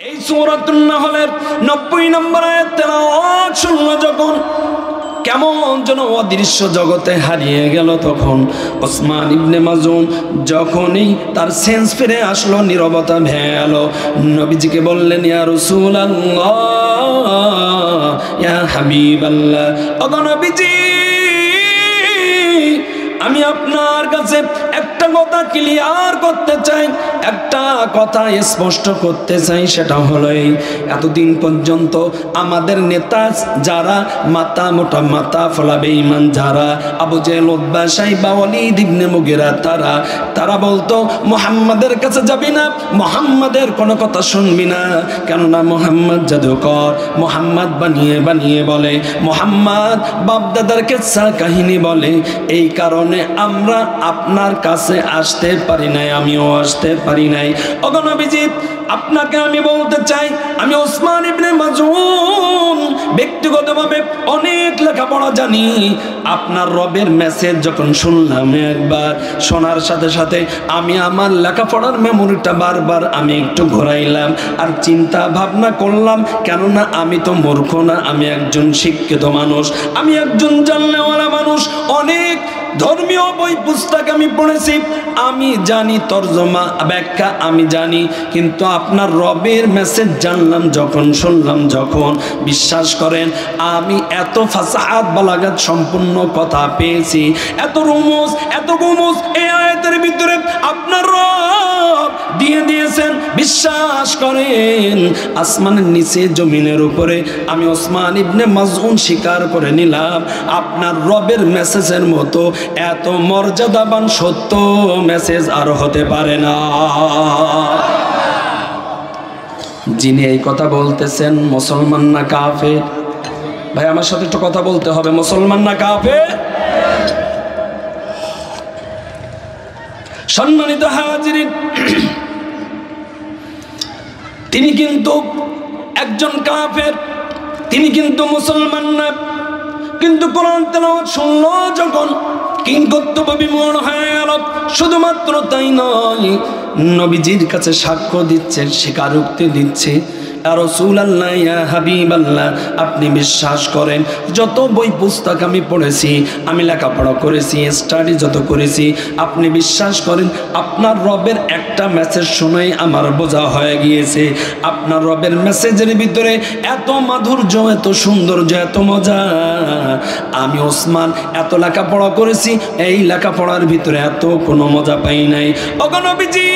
এই সূরাতুন নাহলের 90 নম্বর আয়াত তেলাওয়াত শুনলো যখন কেমন যেন অদৃশ্য জগতে হারিয়ে গেল। তখন ওসমান ইবনে মাজুন যখনই তার সেন্স ফিরে আসলো, নীরবতা ভেঙে গেল, নবীজিকে বললেন, ইয়া রাসূলুল্লাহ, ইয়া হাবিবাল্লাহ, ওগো নবীজি, আমি আপনার কাছে একটা কথা ক্লিয়ার করতে চাই, একটা কথা স্পষ্ট করতে চাই। সেটা হলো এই, এতদিন পর্যন্ত আমাদের নেতা যারা মাথা মোটা মাথা ফলা বেঈমান যারা, আবু জেহেল, উতবা, শাইবা, ওয়ালিদ ইবনে মুগীরা, তারা বলতো মুহাম্মাদের কাছে যাবি না, মুহাম্মাদের কোনো কথা শুনবি না, কেননা মুহাম্মদ জাদুকর, মুহাম্মদ বানিয়ে বানিয়ে বলে, মুহাম্মদ বাপদাদার কিসসা কাহিনী বলে। এই কারণে আমরা আপনার কাছে আসতে পারি নাই, আমিও আসতে পারি নাই। ওগো নবীজি, আপনাকে আমি বলতে চাই, আমি ওসমান ইবনে মাজুন ব্যক্তিগতভাবে অনেক লেখাপড়া জানি। আপনার রবের মেসেজ যখন শুনলাম, একবার শোনার সাথে সাথে আমি আমার লেখাপড়ার মেমোরিটা বারবার আমি একটু ঘোরাইলাম আর চিন্তা ভাবনা করলাম, কেননা আমি তো মূর্খ না, আমি একজন শিক্ষিত মানুষ, আমি একজন জানলেওয়ালা মানুষ, অনেক ধর্মীয় বই পুস্তক আমি পড়েছি, আমি জানি তরজমা ব্যাখ্যা আমি জানি, কিন্তু আপনার রবের মেসেজ জানলাম যখন, শুনলাম যখন, বিশ্বাস করেন আমি এত ফাসাহাত বালাগাত সম্পূর্ণ কথা পেয়েছি, এত রুমুজ এত গুমুজ এই আয়াতের ভিতরে আপনার রব দিয়ে দিয়েছেন। বিশ্বাস করেন আসমানের নিচে জমিনের উপরে আমি ওসমান ইবনে মাজউন স্বীকার করে নিলাম, আপনার রবের মেসেজের মতো এত মর্যাদাবান সত্য মেসেজ আর হতে পারে না। যিনি এই কথা বলতেছেন মুসলমান না কাফের? ভাই আমার সাথে একটু কথা বলতে হবে, মুসলমান না কাফের? সম্মানিত হাজিরিন, তিনি কিন্তু একজন কাফের, তিনি কিন্তু মুসলমান না, কিন্তু কোরআন তেলাওয়াত শুনলো যখন কিংকর্তব্য বিমূঢ় হয়ে গেল। শুধুমাত্র তাই নয়, নবীজির কাছে সাক্ষ্য দিচ্ছে, স্বীকারোক্তি দিচ্ছে, ইয়া রাসূলুল্লাহ, ইয়া হাবিবাল্লাহ, আপনি বিশ্বাস করেন যত বই পুস্তক আমি পড়েছি, আমি লেখাপড়া করেছি, স্টাডি যত করেছি, আপনি বিশ্বাস করেন আপনার রবের একটা মেসেজ শুনেই আমার বোঝা হয়ে গিয়েছে। আপনার রবের মেসেজের ভিতরে এত মাধুর্য, এত সৌন্দর্য, এত মজা, আমি ওসমান এত লেখাপড়া করেছি, এই লেখাপড়ার ভিতরে এত কোনো মজা পাই নাই। ওগো নবীজি,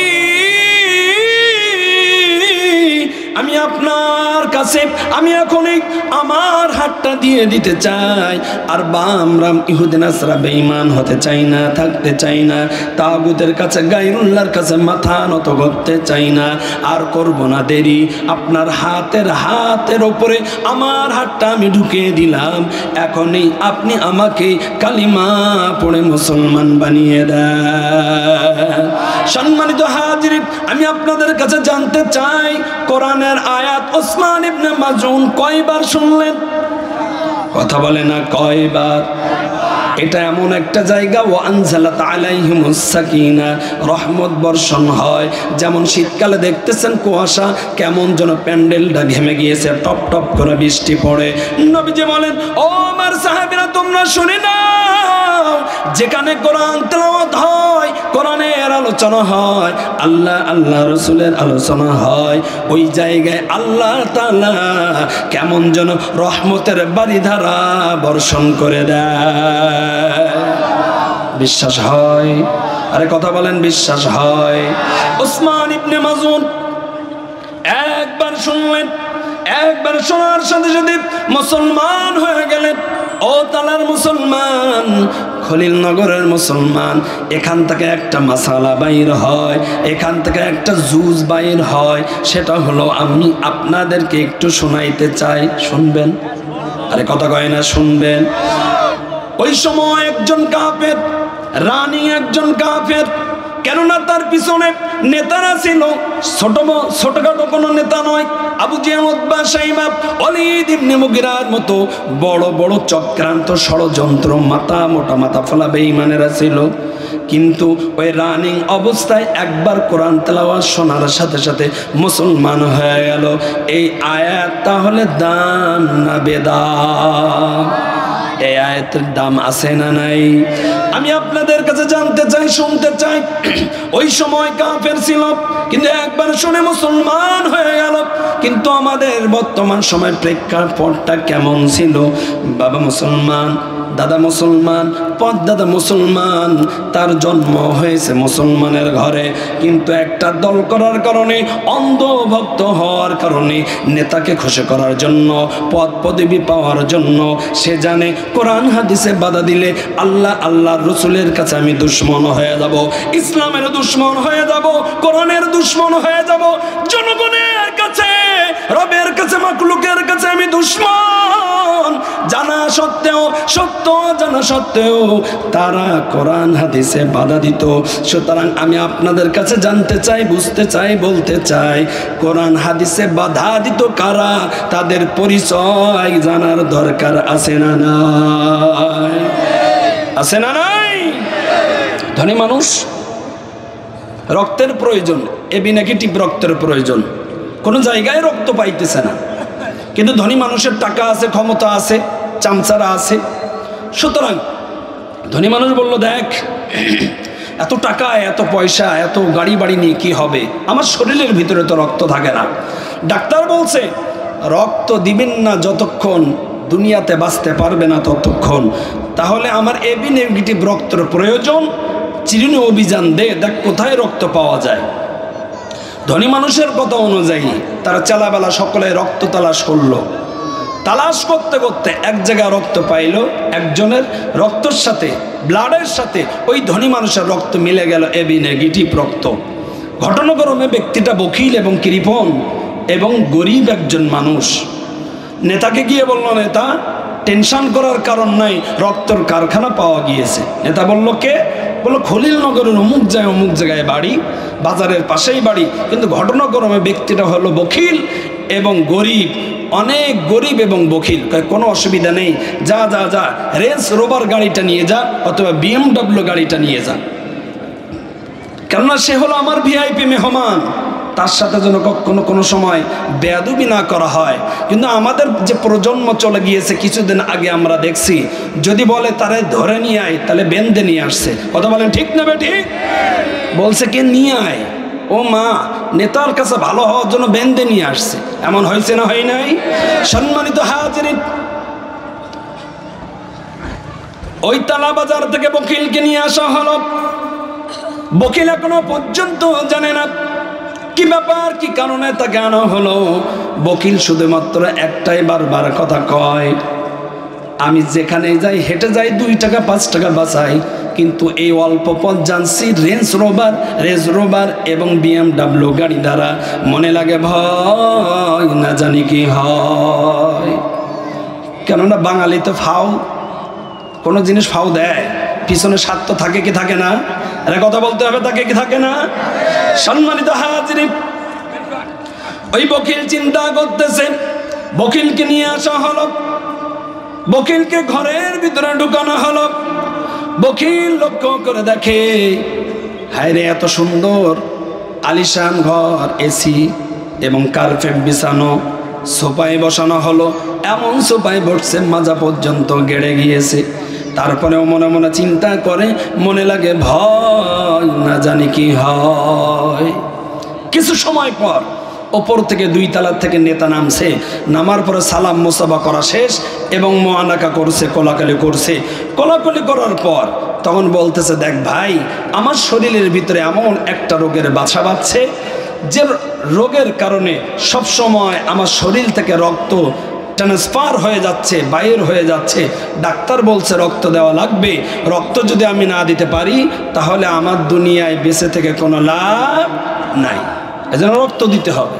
আমি আপনার কাছে আমি এখনই আমার হাতটা দিয়ে দিতে চাই, আর বামরাম ইহুদি নাসরা বেঈমান হতে চাই না, থাকতে চাই না, তাগুতের কাছে গায়রুল্লাহর কাছে মাথা নত করতে চাই না, আর করব না দেরি। আপনার হাতের উপরে আমার হাতটা আমি ঢুকিয়ে দিলাম, এখনই আপনি আমাকে কালিমা পড়ে মুসলমান বানিয়ে দেন। সম্মানিত হাজিরিন, আমি আপনাদের কাছে জানতে চাই, কোরআনের আয়াত ওসমান ইবনে মাজউন কয়বার শুনলেন? কথা বলে না, কয়বার? এটা এমন একটা জায়গা, ওয়া আনজালাত আলাইহিমুস সাকিনা, রহমত বর্ষণ হয়। যেমন শীতকালে দেখতেছেন কুয়াশা, কেমন যেন প্যান্ডেলটা ঘেমে গিয়েছে, টপ টপ করে বৃষ্টি পড়ে। নবীজি বলেন, ও আমার সাহাবীরা, তোমরা শুনে নাও, যেখানে কোরআন তেলাওয়াত হয়, কোরআনের আলোচনা হয়, আল্লাহ রাসূলের আলোচনা হয়, ওই জায়গায় আল্লাহ তাআলা কেমন যেন রহমতের বারিধারা বর্ষণ করে দেয়। বিশ্বাস হয়? আরে কথা বলেন, বিশ্বাস হয়? ওসমান ইবনে মাজউন একবার শুনলেন, একবার শোনার সাথে সাথে মুসলমান হয়ে গেলেন। ও তালার মুসলমান, খলিলনগরের মুসলমান, এখান থেকে একটা মাসালা বাইর হয়, এখান থেকে একটা জুজ বাইর হয়, সেটা হলো আমি আপনাদেরকে একটু শোনাইতে চাই, শুনবেন? আরে কথা কয় না, শুনবেন? ওই সময় একজন কাফের, রানী একজন কাফের, কেননা তার পিছনে নেতারা ছিল, ছোটখাটো কোনো নেতা নয়। আবু জেহেল, উতবা, শাইবা, ওয়ালিদ ইবনে মুগীরার মতো বড় বড় চক্রান্ত ষড়যন্ত্র মাথা মোটা মাথা ফলা বেঈমানেরা ছিল। কিন্তু ওই রানিং অবস্থায় একবার কোরআন তেলাওয়াত শোনার সাথে সাথে মুসলমান হয়ে গেল। এই আয়াত তাহলে দাম না বেদাম? এই আয়াতের দাম আছে না নাই? আমি আপনাদের কাছে জানতে চাই, শুনতে চাই, ওই সময় কাফের ছিল কিন্তু একবার শুনে মুসলমান হয়ে গেল। কিন্তু আমাদের বর্তমান সময় প্রেক্ষাপটটা কেমন ছিল? বাবা মুসলমান, দাদা মুসলমান, পরদাদা মুসলমান, তার জন্ম হয়েছে মুসলমানের ঘরে, কিন্তু একটা দল করার কারণে, অন্ধভক্ত হওয়ার কারণে, নেতাকে খুশি করার জন্য, পদ পদবি পাওয়ার জন্য, সে জানে কোরআন হাদিসে বাধা দিলে আল্লাহ আল্লাহর রসুলের কাছে আমি দুশ্মন হয়ে যাব, ইসলামের দুশ্মন হয়ে যাব, কোরআনের দুশ্মন হয়ে যাব, জনগণের কাছে, রবের কাছে, মাখলুকের কাছে আমি দুশ্মন জানা সত্ত্বেও, সত্য জানা সত্ত্বেও তারা কোরআন হাদিসে বাধা দিত। সুতরাং আমি আপনাদের কাছে জানতে চাই, বুঝতে চাই, বলতে চাই, কোরআন হাদিসে বাধা দিত কারা? তাদের পরিচয় জানার দরকার আছে না নাই? আছে না নাই? ধনী মানুষ, রক্তের প্রয়োজন, এবি নেগেটিভ রক্তের প্রয়োজন, কোনো জায়গায় রক্ত পাইতেছে না, কিন্তু ধনী মানুষের টাকা আছে, ক্ষমতা আছে, চামচারা আছে। সুতরাং ধনী মানুষ বলল, দেখ এত টাকা, এত পয়সা, এত গাড়ি বাড়ি নিয়ে কি হবে? আমার শরীরের ভিতরে তো রক্ত থাকে না। ডাক্তার বলছে রক্ত দিবেন না যতক্ষণ দুনিয়াতে বাঁচতে পারবে না ততক্ষণ। তাহলে আমার এবি নেগেটিভ রক্তের প্রয়োজন, চিরুনি অভিযান দে, দেখ কোথায় রক্ত পাওয়া যায়। ধনী মানুষের কথা অনুযায়ী তারা চালাবেলা সকলে রক্ত তালাশ করলো। তালাশ করতে করতে এক জায়গায় রক্ত পাইল, একজনের রক্তের সাথে, ব্লাডের সাথে ওই ধনী মানুষের রক্ত মিলে গেল, এবি নেগেটিভ রক্ত। ঘটনাক্রমে ব্যক্তিটা বকিল এবং কৃপণ এবং গরিব একজন মানুষ। নেতাকে গিয়ে বলল, নেতা টেনশন করার কারণ নাই, রক্তের কারখানা পাওয়া গিয়েছে। নেতা বলল, কে? বলল, খলিলনগরের অমুক জায়গায় বাড়ি, বাজারের পাশেই বাড়ি, কিন্তু ঘটনাক্রমে ব্যক্তিটা হলো বকিল এবং গরিব, অনেক গরিব এবং বকিল। কোনো অসুবিধা নেই, যা যা যা রেঞ্জ রোভার গাড়িটা নিয়ে যা, অথবা BMW গাড়িটা নিয়ে যা, কেননা সে হলো আমার ভিআইপি মেহমান, তার সাথে যেন কখনো কোনো সময় বেয়াদবি না করা হয়। কিন্তু আমাদের যে প্রজন্ম চলে গিয়েছে, কিছুদিন আগে আমরা দেখছি, যদি বলে তারে ধরে নিয়ে আয়, তাহলে বেঁধে নিয়ে আসছে। কথা বলেন ঠিক না বেঠিক? বলছে কে নিয়ে আয়, ও মা, নেতার কাছে ভালো হওয়ার জন্য বেঁধে নিয়ে আসছে। এমন হয়েছে না হয় নাই? সম্মানিত হাজিরিন, ওই তালা বাজার থেকে বকিলকে নিয়ে আসা হলো। বকিল এখনো পর্যন্ত জানে না কি ব্যাপার, কি কারণে তাকে আনা হলো। বকিল শুধুমাত্র একটাই বারবার কথা কয়, আমি যেখানে যাই, হেঁটে যাই, 2 টাকা 5 টাকা বাঁচাই, কিন্তু এই অল্প পথ জানছি রেঞ্জ রোভার এবং BMW গাড়ি দ্বারা, মনে লাগে ভয়, না জানি কি হয়। কেননা বাঙালি তো ফাও, কোনো জিনিস ফাও দেয়, পিছনে স্বার্থ থাকে কি থাকে না? আরে কথা বলতে হবে, থাকে কি থাকে না? সম্মানিত হাজিরিন, ওই বকিল চিন্তা করতেছে, বকিলকে নিয়ে আসা হলো, বকিলকে ঘরের ভিতরে ঢুকানো হলো। বকিল লক্ষ্য করে দেখে, হায় রে, এত সুন্দর আলিশান ঘর, এসি এবং কার্পেট বিছানো, সোফায় বসানো হলো। এমন সোফায় বসছে মাজা পর্যন্ত গেড়ে গিয়েছে। তারপরেও মনে মনে চিন্তা করে, মনে লাগে ভয়, না জানি কি হয়। কিছু সময় পর ওপর থেকে 2 তলা থেকে নেতা নামছে। নামার পরে সালাম মোসাফা করা শেষ এবং মোয়ানাকা করছে, কোলাকুলি করছে। কোলাকুলি করার পর তখন বলতেছে, দেখ ভাই, আমার শরীরের ভিতরে এমন একটা রোগের বাসা বাঁধছে, যে রোগের কারণে সব সময় আমার শরীর থেকে রক্ত ট্রান্সফার হয়ে যাচ্ছে, বাইর হয়ে যাচ্ছে। ডাক্তার বলছে রক্ত দেওয়া লাগবে, রক্ত যদি আমি না দিতে পারি তাহলে আমার দুনিয়ায় বেঁচে থেকে কোনো লাভ নাই, এজন্য রক্ত দিতে হবে।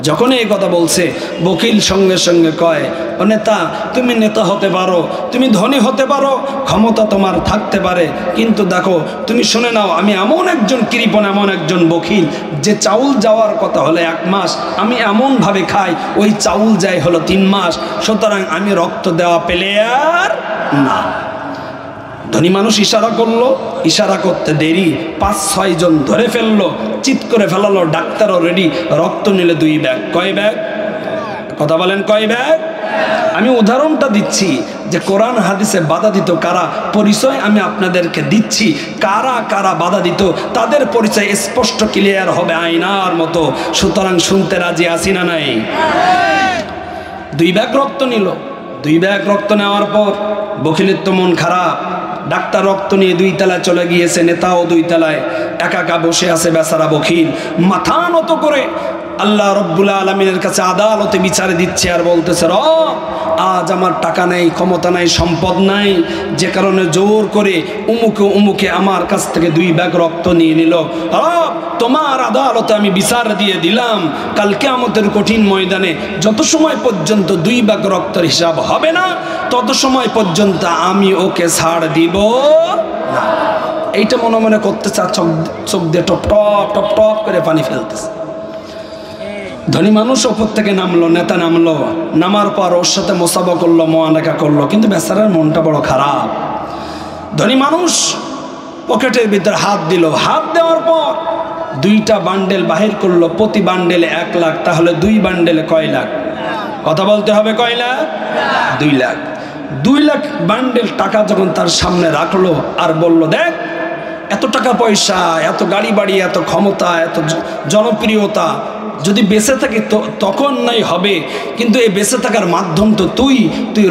যখন এই কথা বলছে, বকিল সঙ্গে সঙ্গে কয়, ও নেতা, তুমি নেতা হতে পারো, তুমি ধনী হতে পারো, ক্ষমতা তোমার থাকতে পারে, কিন্তু দেখো, তুমি শুনে নাও, আমি এমন একজন কৃপণ, এমন একজন বকিল, যে চাউল যাওয়ার কথা হলে 1 মাস, আমি এমনভাবে খাই ওই চাউল যায় হলো 3 মাস। সুতরাং আমি রক্ত দেওয়া পেলে আর না। ধনী মানুষ ইশারা করলো, ইশারা করতে দেরি 5-6 জন ধরে ফেললো, চিৎ করে ফেলালো। ডাক্তারও রেডি, রক্ত নিলে 2 ব্যাগ। কয় ব্যাগ? কথা বলেন, কয় ব্যাগ? আমি উদাহরণটা দিচ্ছি যে কোরআন হাদিসে বাধা দিত কারা, পরিচয় আমি আপনাদেরকে দিচ্ছি। কারা কারা বাধা দিত তাদের পরিচয় স্পষ্ট ক্লিয়ার হবে আয়নার মতো। সুতরাং শুনতে রাজি আছি না নাই? 2 ব্যাগ রক্ত নিল। 2 ব্যাগ রক্ত নেওয়ার পর বকিলের তো মন খারাপ। ডাক্তার রক্ত নিয়ে 2 তলায় চলে গিয়েছে, নেতাও 2 তলায় একা একা বসে আছে বেচারা বকিল। মাথা নত করে আল্লাহ রব্বুল আলামিনের কাছে আদালতে বিচারে দিচ্ছে আর বলতেছে, রব আজ আমার টাকা নেই, ক্ষমতা নাই, সম্পদ নাই, যে কারণে জোর করে উমুকে আমার কাছ থেকে 2 ব্যাগ রক্ত নিয়ে নিল। রব তোমার আদালতে আমি বিচার দিয়ে দিলাম, কাল কিয়ামতের কঠিন ময়দানে যত সময় পর্যন্ত 2 ব্যাগ রক্তের হিসাব হবে না তত সময় পর্যন্ত আমি ওকে ছাড় দিব না। এইটা মনে মনে করতে চা, চোখ দিয়ে টপ টপ টপ টপ করে পানি ফেলতেছে। ধনী মানুষ ওপর থেকে নামলো, নেতা নামলো, নামার পর ওর সাথে মোসাফা করলো, মোয়ানাকা করলো, কিন্তু বেচারার মনটা বড় খারাপ। ধনী মানুষ পকেটের ভিতরে হাত দিল, হাত দেওয়ার পর 2টা বান্ডেল বাহির করলো, প্রতি বান্ডেলে 1 লাখ, তাহলে 2 বান্ডেলে কয় লাখ? কথা বলতে হবে, কয় লাখ? 2 লাখ। 2 লাখ বান্ডেল টাকা যখন তার সামনে রাখলো আর বলল, দেখ এত টাকা পয়সা, এত গাড়ি বাড়ি, এত ক্ষমতা, এত জনপ্রিয়তা যদি বেঁচে থাকি তখন নাই হবে, কিন্তু এই বেঁচে থাকার মাধ্যম তো তুই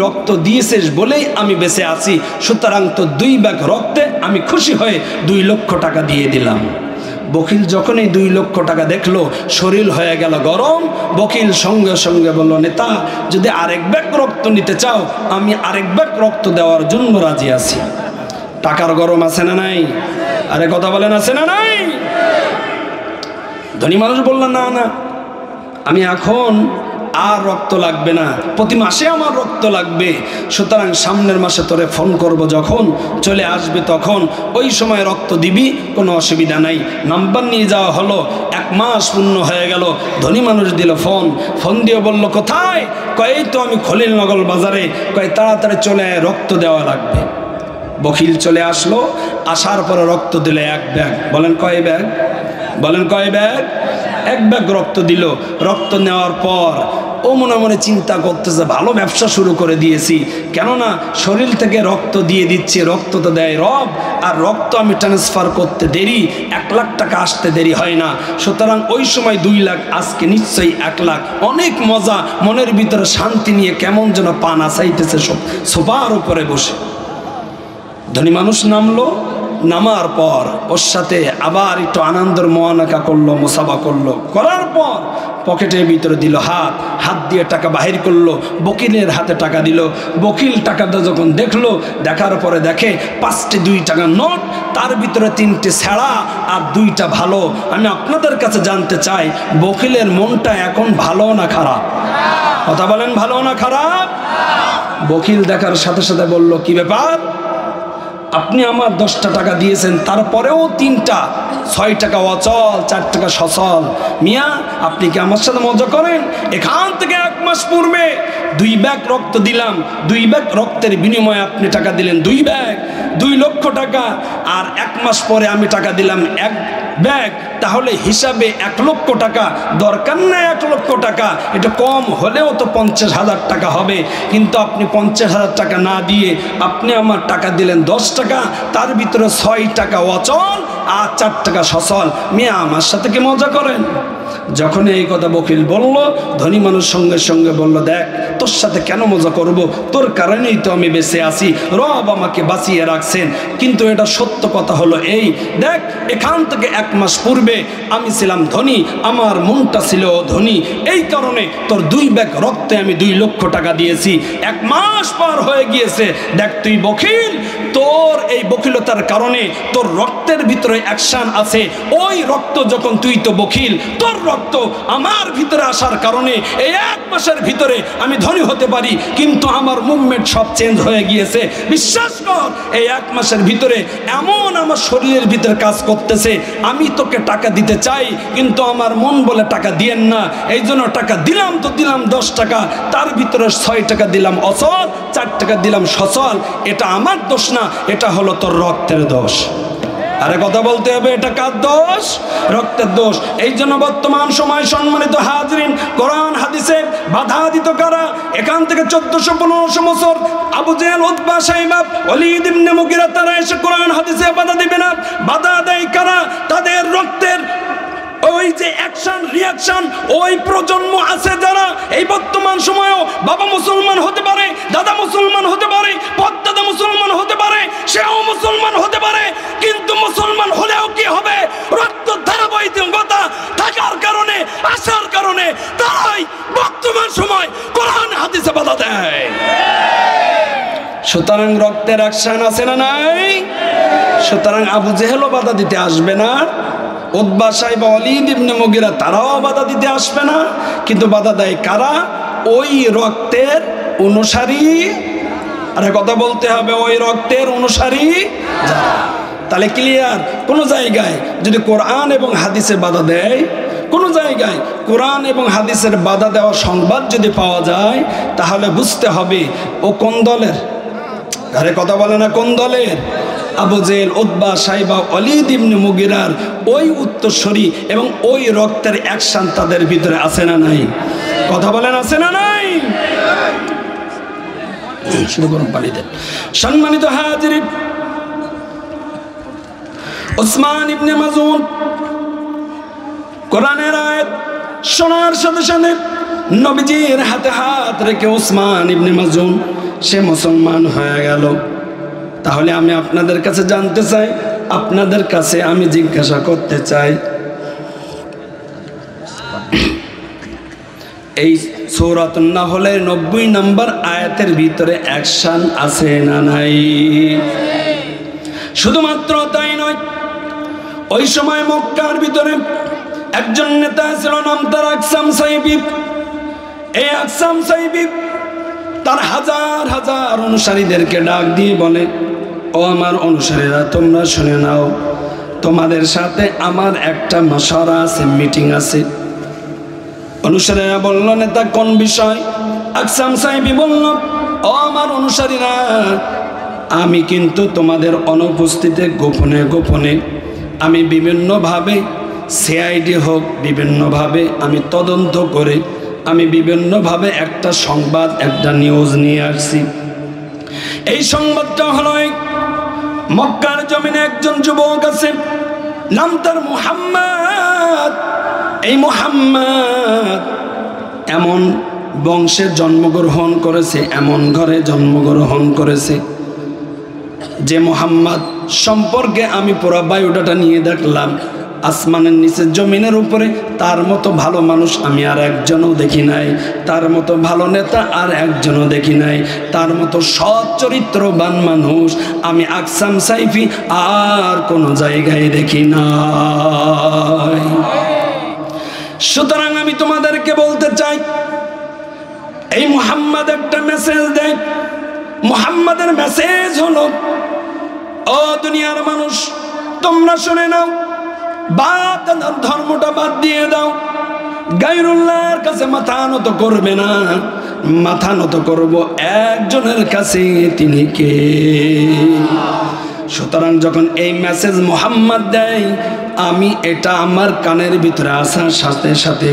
রক্ত দিয়েছিস বলেই আমি বেঁচে আছি। সুতরাং তো 2 ব্যাগ রক্তে আমি খুশি হয়ে 2 লক্ষ টাকা দিয়ে দিলাম। বকিল যখন এই 2 লক্ষ টাকা দেখলো, শরীর হয়ে গেল গরম। বকিল সঙ্গে সঙ্গে বলল, নেতা যদি আরেক ব্যাগ রক্ত নিতে চাও আমি আরেক ব্যাগ রক্ত দেওয়ার জন্য রাজি আছি। টাকার গরম আছে না নাই? আরে কথা বলেন, আছে না নাই? ধনী মানুষ বলল, না না, আমি এখন আর রক্ত লাগবে না, প্রতি মাসে আমার রক্ত লাগবে। সুতরাং সামনের মাসে তোরে ফোন করব, যখন চলে আসবে তখন ওই সময় রক্ত দিবি, কোনো অসুবিধা নাই। নাম্বার নিয়ে যাওয়া হলো, 1 মাস পূর্ণ হয়ে গেল। ধনী মানুষ দিল ফোন দিয়ে বলল, কোথায়? কয় এই তো আমি খলিলনগর বাজারে। কয় তাড়াতাড়ি চলে রক্ত দেওয়া লাগবে। বকিল চলে আসলো, আসার পরে রক্ত দিলে 1 ব্যাগ। বলেন কয় ব্যাগ? বলেন কয় ব্যাগ? 1 ব্যাগ রক্ত দিল। রক্ত নেওয়ার পর ও মনে মনে চিন্তা করতেছে, ভালো ব্যবসা শুরু করে দিয়েছি, কেননা শরীর থেকে রক্ত দিয়ে দিচ্ছি, রক্ত তো দেয় রব, আর রক্ত আমি ট্রান্সফার করতে দেরি, 1 লাখ টাকা আসতে দেরি হয় না। সুতরাং ওই সময় 2 লাখ, আজকে নিশ্চয়ই 1 লাখ। অনেক মজা, মনের ভিতরে শান্তি নিয়ে কেমন যেন পানা চাইতেছে সোফার উপরে বসে। ধনী মানুষ নামলো, নামার পর ওর সাথে আবার একটু আনন্দের মোয়ানাকা করলো, মোসাফা করলো। করার পর পকেটের ভিতরে দিল হাত দিয়ে টাকা বাহির করলো, বকিলের হাতে টাকা দিল। বকিল টাকাটা যখন দেখলো, দেখার পরে দেখে 5টি 2 টাকার নোট, তার ভিতরে 3টে ছেঁড়া আর 2টা ভালো। আমি আপনাদের কাছে জানতে চাই, বকিলের মনটা এখন ভালো না খারাপ? কথা বলেন, ভালো না খারাপ? বকিল দেখার সাথে সাথে বলল, কি ব্যাপার, আপনি আমার 10টা টাকা দিয়েছেন, তারপরেও 3টা 6 টাকা অচল, 4 টাকা সচল। মিয়া আপনি কি আমার সাথে মজা করেন? এখান থেকে 1 মাস পূর্বে 2 ব্যাগ রক্ত দিলাম, 2 ব্যাগ রক্তের বিনিময়ে আপনি টাকা দিলেন 2 ব্যাগ, 2 লক্ষ টাকা। আর 1 মাস পরে আমি টাকা দিলাম 1 ব্যাগ, তাহলে হিসাবে 1 লক্ষ টাকা। দরকার না 1 লক্ষ টাকা, এটা কম হলেও তো 50,000 টাকা হবে। কিন্তু আপনি 50,000 টাকা না দিয়ে আপনি আমার টাকা দিলেন 10 টাকা, তার ভিতরে 6 টাকা অচল আর 4 টাকা সচল। মিয়া আমার সাথে কি মজা করেন? যখন এই কথা বকিল বলল, ধনী মানুষ সঙ্গে সঙ্গে বলল, দেখ তোর সাথে কেন মজা করব, তোর কারণেই তো আমি বেঁচে আছি, রব আমাকে বাঁচিয়ে রাখছেন। কিন্তু এটা সত্য কথা হলো এই, দেখ এখান থেকে 1 মাস পূর্বে আমি ছিলাম ধনী, আমার মনটা ছিল ধনী, এই কারণে তোর 2 ব্যাগ রক্তে আমি 2 লক্ষ টাকা দিয়েছি। 1 মাস পার হয়ে গিয়েছে, দেখ তুই বকিল, তোর এই বকিলতার কারণে তোর রক্তের ভিতরে অ্যাকশন আছে। ওই রক্ত যখন, তুই তো বকিল, তোর রক্ত আমার ভিতরে আসার কারণে এই 1 মাসের ভিতরে আমি ধনী হতে পারি, কিন্তু আমার মুভমেন্ট সব চেঞ্জ হয়ে গিয়েছে। বিশ্বাস কর বছর এই 1 মাসের ভিতরে এমন আমার শরীরের ভিতরে কাজ করতেছে, আমি তোকে টাকা দিতে চাই কিন্তু আমার মন বলে টাকা দিয়েন না, এই জন্য টাকা দিলাম তো দিলাম 10 টাকা, তার ভিতরে 6 টাকা দিলাম অচল, 4 টাকা দিলাম সচল। এটা আমার দোষ না, এটা হলো তোর রক্তের দোষ। আরে কথা বলতে হবে, এটা কার দোষ? রক্তের দোষ। এই জন্য বর্তমান সময় সম্মানিত হাজরিন, কোরআন হাদিসে বাধা দিত কারা? এখান থেকে 1400-1500 বছর আবু জেহেল, উতবা, শাইবা, ওয়ালিদ ইবনে মুগিরা তারা এসে কোরআন হাদিসে বাধা দিবে না। বাধা দেয় কারা? তাদের রক্তের ওই যে অ্যাকশন রিয়াকশন, ওই প্রজন্ম আছে যারা এই বর্তমান সময়েও বাবা মুসলমান হতে পারে, দাদা মুসলমান হতে পারে, পদ্দাদা মুসলমান হতে পারে, সেও মুসলমান হতে পারে, কিন্তু মুসলমান হলেও কি হবে? রক্ত ধারাবাহিকতা থাকার কারণে, আসার কারণে তারাই বর্তমান সময় কোরআন হাদিসে বাধা দেয়। সুতরাং রক্তের অ্যাকশন আছে না নাই? সুতরাং আবু জেহেলও বাধা দিতে আসবে না, উতবা, শাইবা, ওয়ালিদ ইবনে মুগিরা তারাও বাধা দিতে আসবে না। কিন্তু বাধা দেয় কারা? ওই রক্তের অনুসারী। আরে কথা বলতে হবে, ওই রক্তের অনুসারী যারা। তাহলে ক্লিয়ার? কোনো জায়গায় যদি কোরআন এবং হাদিসে বাধা দেয়, কোনো জায়গায় কোরআন এবং হাদিসের বাধা দেওয়া সংবাদ যদি পাওয়া যায়, তাহলে বুঝতে হবে ও কোন দলের। আরে কথা বলে না, কোন দলের? আবু জেহেল, উতবা, শাইবা, ওয়ালিদ ইবনে মুগিরার ওই উত্তরসূরি এবং ওই রক্তের অ্যাকশন তাদের ভিতরে আছে না নাই? কথা বলেন, আছে না নাই? শুরু করুন পানি দেন। সম্মানিত হাজিরিন, ওসমান ইবনে মাজুন কোরআনের আয়াত শোনার সাথে সাথে নবীজির হাতে হাত রেখে ওসমান ইবনে মাজুন সে মুসলমান হয়ে গেল। তাহলে আমি আপনাদের কাছে জানতে চাই, আপনাদের কাছে আমি জিজ্ঞাসা করতে চাই, এই সূরাতুন নাহলের 90 নম্বর আয়াতের ভিতরে অ্যাকশন আছে না নাই? শুধুমাত্র তাই নয়, ওই সময় মক্কার ভিতরে একজন নেতা ছিল, নাম তার আকসাম সাইবি। এই আকসাম সাইবি তার হাজার হাজার অনুসারীদেরকে ডাক দিয়ে বলে, ও আমার অনুসারীরা, তোমরা শুনে নাও, তোমাদের সাথে আমার একটা মাশওয়ারা আছে, মিটিং আছে। অনুসারীরা বলল, নেতা কোন বিষয়? আকসাম সাইবি বলল, ও আমার অনুসারীরা, আমি কিন্তু তোমাদের অনুপস্থিতিতে গোপনে গোপনে আমি বিভিন্নভাবে সিআইডি হোক, বিভিন্নভাবে আমি তদন্ত করে আমি বিভিন্নভাবে একটা সংবাদ, একটা নিউজ নিয়ে আসছি। এই সংবাদটা হলো, মক্কার জমিনে একজন যুবক আছে, নাম তার মুহাম্মদ। এই মুহাম্মদ এমন বংশে জন্মগ্রহণ করেছে, এমন ঘরে জন্মগ্রহণ করেছে যে মুহাম্মদ সম্পর্কে আমি পুরো বায়োডাটা নিয়ে দেখলাম, আসমানের নিচে জমিনের উপরে তার মতো ভালো মানুষ আমি আর একজনও দেখি নাই, তার মতো ভালো নেতা আর একজনও দেখি নাই, তার মতো সৎ চরিত্রবান মানুষ আমি আকসাম সাইফি আর কোনো জায়গায় দেখি নাই। সুতরাং আমি তোমাদেরকে বলতে চাই, এই মুহাম্মদ একটা মেসেজ দেয়। মুহাম্মাদের মেসেজ হলো, ও দুনিয়ার মানুষ, তোমরা শুনে নাও, বাপ দাদার ধর্মটা বাদ দিয়ে দাও, গায়রুল্লাহর কাছে মাথা নত করবে না, মাথা নত করবো একজনের কাছে, তিনি কে? সুতরাং যখন এই মেসেজ মুহাম্মদ দেয়, আমি এটা আমার কানের ভিতরে আসার সাথে সাথে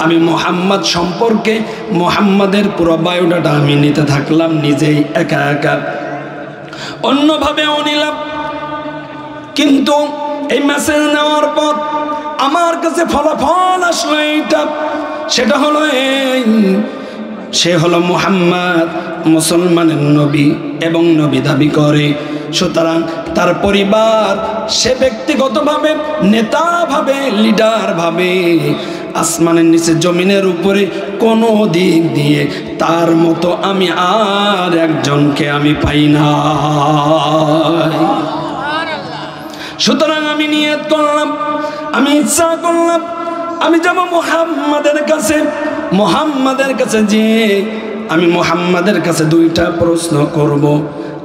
আমি মুহাম্মদ সম্পর্কে মুহাম্মাদের পুরো বায়োডাটা আমি নিতে থাকলাম, নিজেই একা একা, অন্যভাবেও নিলাম। কিন্তু এই মেসেজ নেওয়ার পর আমার কাছে ফলাফল আসলো এইটা, সেটা হলো এই, সে হলো মুহাম্মদ মুসলমানের নবী এবং নবী দাবি করে। সুতরাং তার পরিবার, সে ব্যক্তিগতভাবে, নেতাভাবে, লিডারভাবে আসমানের নিচে জমিনের উপরে কোনো দিক দিয়ে তার মতো আমি আর একজনকে আমি পাই না। সুতরাং আমি নিয়ত করলাম, আমি ইচ্ছা করলাম, আমি যাব মুহাম্মাদের কাছে। মুহাম্মাদের কাছে যে আমি মুহাম্মাদের কাছে দুইটা প্রশ্ন করব।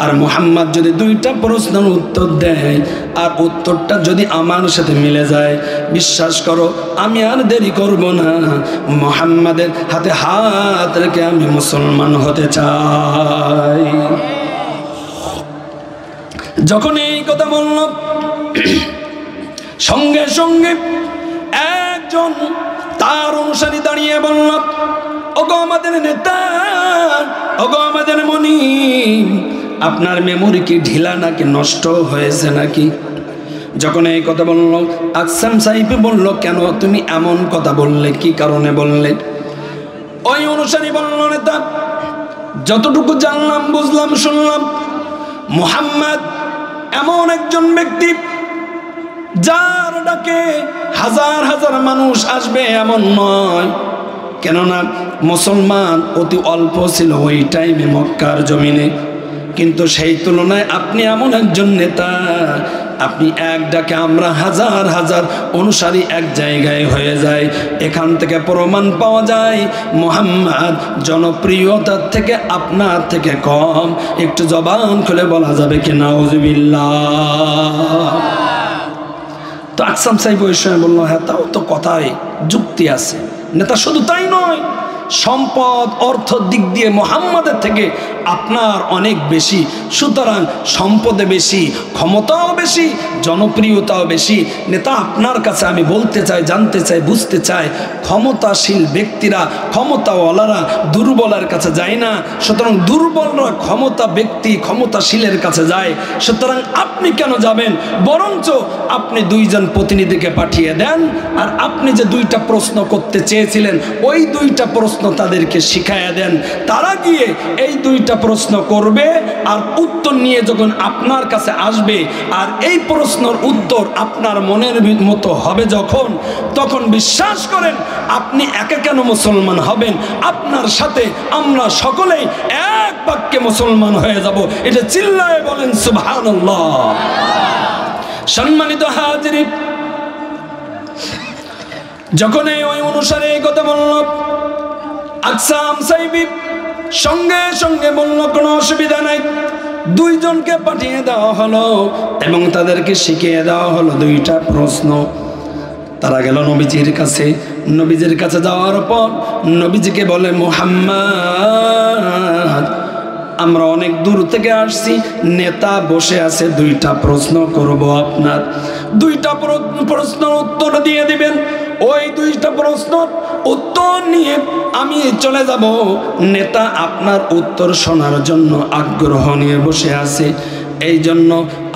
আর মুহাম্মদ যদি দুইটা প্রশ্নের উত্তর দেয় আর উত্তরটা যদি আমার সাথে মিলে যায়, বিশ্বাস করো আমি আর দেরি করব না, মুহাম্মাদের হাতে হাত রেখে আমি মুসলমান হতে চাই। যখন এই কথা বলল, সঙ্গে সঙ্গে একজন তার অনুসারী দাঁড়িয়ে বলল, ওগো আমাদের নেতা, ওগো আমাদের মনি, আপনার মেমোরি কি ঢিলা নাকি নষ্ট হয়েছে নাকি? যখন এই কথা বলল, আকসাম সাহেব বলল, কেন তুমি এমন কথা বললে, কি কারণে বললে? ওই অনুসারী বলল, নেতা যতটুকু জানলাম, বুঝলাম, শুনলাম, মুহাম্মদ এমন একজন ব্যক্তি যার ডাকে হাজার হাজার মানুষ আসবে এমন নয়। কেননা মুসলমান অতি অল্প ছিল ওই টাইমে মক্কার জমিনে, কিন্তু সেই তুলনায় আপনি এমন একজন নেতা, আপনি এক ডাকে আমরা হাজার হাজার অনুসারী এক জায়গায় হয়ে যায়। এখান থেকে প্রমাণ পাওয়া যায় মুহাম্মদ জনপ্রিয়তার থেকে আপনার থেকে কম। একটু জবান খুলে বলা যাবে কি নাউজুবিল্লাহ? তো আকসাম সাহেব ওই সময় বললো, হ্যাঁ তাও তো কথায় যুক্তি আছে নেতা। শুধু তাই নয়, সম্পদ অর্থ দিক দিয়ে মুহাম্মাদের থেকে আপনার অনেক বেশি, সুতরাং সম্পদে বেশি, ক্ষমতাও বেশি, জনপ্রিয়তাও বেশি। নেতা আপনার কাছে আমি বলতে চাই, জানতে চাই, বুঝতে চাই, ক্ষমতাশীল ব্যক্তিরা, ক্ষমতাওয়ালারা দুর্বলের কাছে যায় না, সুতরাং দুর্বলরা ক্ষমতা ব্যক্তি ক্ষমতাশীলের কাছে যায়। সুতরাং আপনি কেন যাবেন? বরঞ্চ আপনি দুইজন প্রতিনিধিকে পাঠিয়ে দেন, আর আপনি যে দুইটা প্রশ্ন করতে চেয়েছিলেন ওই দুইটা প্রশ্ন তাদেরকে শিখাইয়া দেন। তারা গিয়ে এই দুইটা প্রশ্ন করবে, আর উত্তর নিয়ে যখন আপনার কাছে আসবে, আর এই প্রশ্নের উত্তর আপনার মনের মতো হবে যখন, তখন বিশ্বাস করেন আপনি একা কেন মুসলমান হবেন, আপনার সাথে আমরা সকলেই এক বাক্যে মুসলমান হয়ে যাব। এটা চিল্লায়ে বলেন সুবহানাল্লাহ। সম্মানিত হাজিরিন, যখন ওই অনুসারে এই কথা বলল, আকসাম সাহেব সঙ্গে সঙ্গে বলল, কোনো অসুবিধা নাই। দুইজনকে পাঠিয়ে দেওয়া হলো এবং তাদেরকে শিখিয়ে দেওয়া হলো দুইটা প্রশ্ন। তারা গেল নবীজির কাছে। নবীজির কাছে যাওয়ার পর নবীজিকে বলে, মুহাম্মদ আমরা অনেক দূর থেকে আসছি, নেতা বসে আছে, দুইটা প্রশ্ন করব আপনার, দুইটা প্রশ্নের উত্তর দিয়ে দিবেন। ওই দুইটা প্রশ্ন উত্তর নিয়ে আমি চলে যাব। নেতা আপনার উত্তর শোনার জন্য আগ্রহ নিয়ে বসে আছে, এই জন্য